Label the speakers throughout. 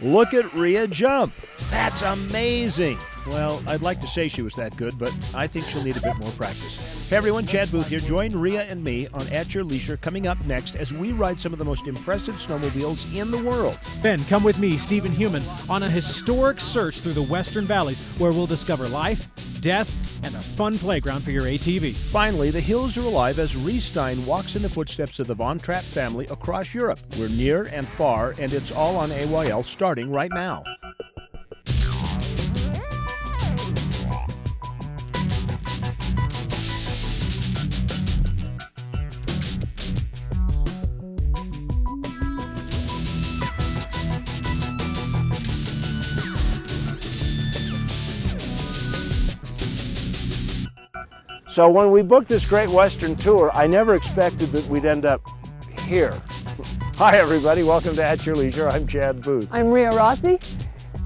Speaker 1: Look at Rhea jump. That's amazing. Well, I'd like to say she was that good, but I think she'll need a bit more practice. Hey everyone, Chad Booth here. Join Rhea and me on At Your Leisure coming up next as we ride some of the most impressive snowmobiles in the world.
Speaker 2: Then come with me, Stephen Heumann, on a historic search through the Western Valleys where we'll discover life, death, and a fun playground for your ATV.
Speaker 1: Finally, the hills are alive as Rhys Stein walks in the footsteps of the Von Trapp family across Europe. We're near and far, and it's all on AYL starting right now.
Speaker 3: So when we booked this Great Western Tour, I never expected that we'd end up here. Hi everybody, welcome to At Your Leisure. I'm Chad Booth.
Speaker 4: I'm Rhea Rossi,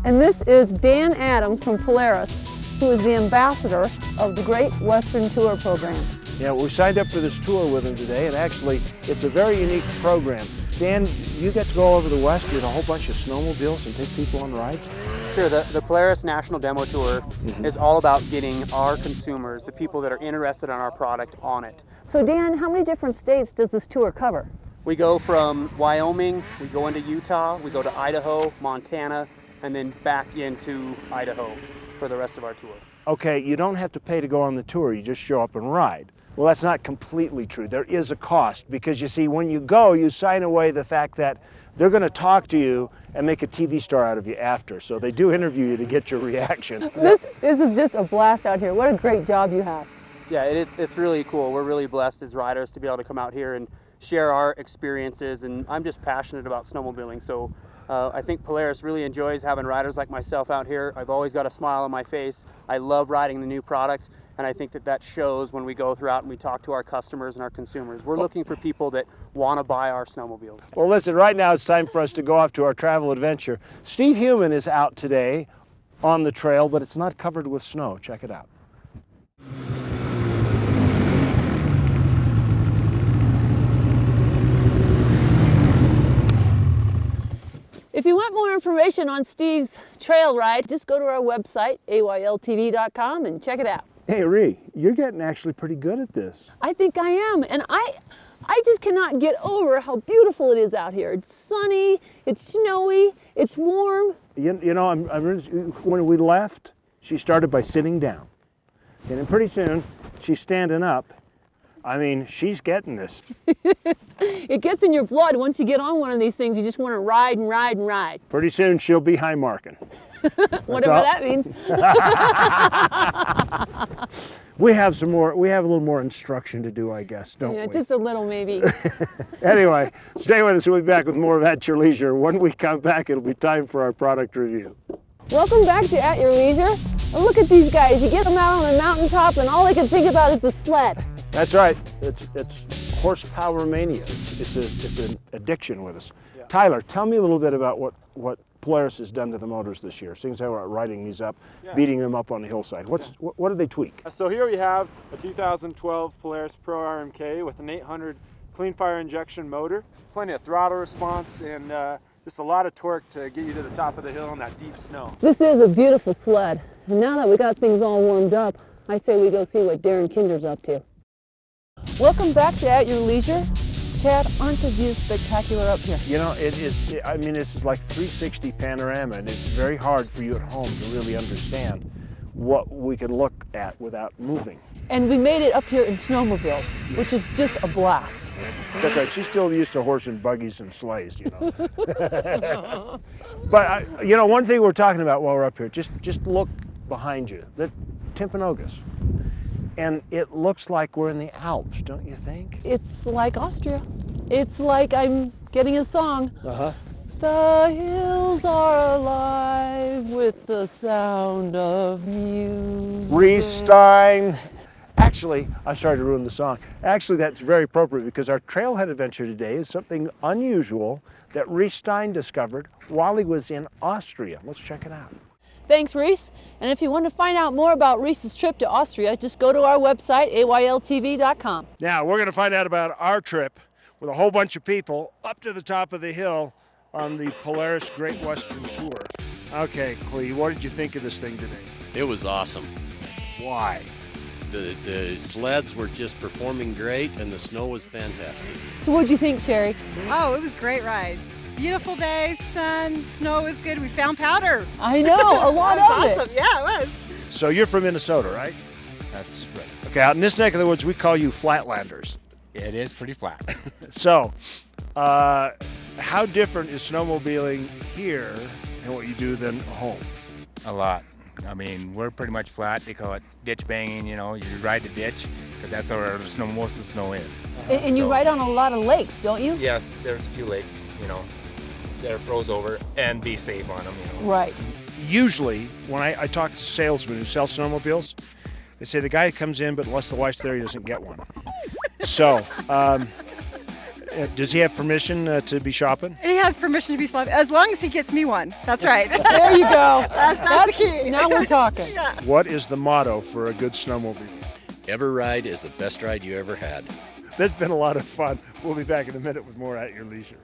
Speaker 4: and this is Dan Adams from Polaris, who is the ambassador of the Great Western Tour program.
Speaker 3: Yeah, we signed up for this tour with him today, and actually it's a very unique program. Dan, you get to go all over the West with a whole bunch of snowmobiles and take people on rides?
Speaker 5: Sure, the Polaris National Demo Tour is all about getting our consumers, the people that are interested in our product, on it.
Speaker 4: So Dan, how many different states does this tour cover?
Speaker 5: We go from Wyoming, we go into Utah, we go to Idaho, Montana, and then back into Idaho for the rest of our tour.
Speaker 3: Okay, you don't have to pay to go on the tour, you just show up and ride. Well, that's not completely true. There is a cost because you see, when you go, you sign away the fact that they're going to talk to you and make a TV star out of you after. So they do interview you to get your reaction.
Speaker 4: This is just a blast out here. What a great job you have.
Speaker 5: Yeah, it's really cool. We're really blessed as riders to be able to come out here and share our experiences, and I'm just passionate about snowmobiling. So I think Polaris really enjoys having riders like myself out here. I've always got a smile on my face. I love riding the new product. And I think that shows when we go throughout and we talk to our customers and our consumers. We're looking for people that want to buy our snowmobiles.
Speaker 3: Well, listen, right now it's time for us to go off to our travel adventure. Steve Heumann is out today on the trail, but it's not covered with snow. Check it out.
Speaker 4: If you want more information on Steve's trail ride, just go to our website, AYLTV.com, and check it out.
Speaker 3: Hey, Rhea, you're getting actually pretty good at this.
Speaker 4: I think I am, and I just cannot get over how beautiful it is out here. It's sunny, it's snowy, it's warm.
Speaker 3: You know, when we left, she started by sitting down. And then pretty soon, she's standing up. I mean, she's getting this.
Speaker 4: It gets in your blood. Once you get on one of these things, you just want to ride and ride and ride.
Speaker 3: Pretty soon, she'll be high marking.
Speaker 4: Whatever that means.
Speaker 3: We have a little more instruction to do, I guess, don't we?
Speaker 4: Yeah, just a little maybe.
Speaker 3: Anyway, stay with us. We'll be back with more of At Your Leisure. When we come back, it'll be time for our product review.
Speaker 4: Welcome back to At Your Leisure. And look at these guys. You get them out on the mountaintop, and all they can think about is the sled.
Speaker 3: That's right. It's horsepower mania. It's an addiction with us. Yeah. Tyler, tell me a little bit about what Polaris has done to the motors this year. Seeing as how we're riding these up, beating them up on the hillside. What did they tweak?
Speaker 6: So here we have a 2012 Polaris Pro RMK with an 800 clean fire injection motor, plenty of throttle response, and just a lot of torque to get you to the top of the hill in that deep snow.
Speaker 4: This is a beautiful sled. And now that we got things all warmed up, I say we go see what Darren Kinder's up to. Welcome back to At Your Leisure. Chad, aren't the views spectacular up here?
Speaker 3: You know, it is. I mean, this is like 360 panorama, and it's very hard for you at home to really understand what we can look at without moving.
Speaker 4: And we made it up here in snowmobiles, which is just a blast.
Speaker 3: That's right. She's still used to horse and buggies and sleighs, you know. But you know, one thing we're talking about while we're up here, just look behind you. The Timpanogos. And it looks like we're in the Alps, don't you think?
Speaker 4: It's like Austria. It's like I'm getting a song.
Speaker 3: Uh-huh.
Speaker 4: The hills are alive with the sound of music.
Speaker 3: Rhys Stein. Actually, I'm sorry to ruin the song. Actually, that's very appropriate because our trailhead adventure today is something unusual that Rhys Stein discovered while he was in Austria. Let's check it out.
Speaker 4: Thanks, Rhys. And if you want to find out more about Rhys's trip to Austria, just go to our website, AYLTV.com.
Speaker 3: Now, we're going to find out about our trip with a whole bunch of people up to the top of the hill on the Polaris Great Western Tour. Okay, Clee, what did you think of this thing today?
Speaker 7: It was awesome.
Speaker 3: Why?
Speaker 7: The sleds were just performing great, and the snow was fantastic.
Speaker 4: So what'd you think, Sherry?
Speaker 8: Oh, it was a great ride. Beautiful day, sun, snow was good. We found powder.
Speaker 4: I know, a lot
Speaker 8: It was
Speaker 4: of
Speaker 8: awesome. Yeah, it was.
Speaker 3: So you're from Minnesota, right?
Speaker 9: That's right.
Speaker 3: Okay, out in this neck of the woods, we call you Flatlanders.
Speaker 9: It is pretty flat.
Speaker 3: So, how different is snowmobiling here and what you do than home?
Speaker 9: A lot. I mean, we're pretty much flat. They call it ditch banging, you know. You ride the ditch because that's where the snow, most of the snow is.
Speaker 4: And you ride on a lot of lakes, don't you?
Speaker 9: Yes, there's a few lakes, you know, that are froze over, and be safe on them, you know.
Speaker 4: Right.
Speaker 3: Usually, when I talk to salesmen who sell snowmobiles, they say the guy comes in, but unless the wife's there, he doesn't get one. So, does he have permission to be shopping?
Speaker 8: He has permission to be sloppy as long as he gets me one. That's right.
Speaker 4: There you go.
Speaker 8: That's the key.
Speaker 4: Now we're talking.
Speaker 8: Yeah.
Speaker 3: What is the motto for a good snowmobile?
Speaker 7: Ever ride is the best ride you ever had.
Speaker 3: That's been a lot of fun. We'll be back in a minute with more At Your Leisure.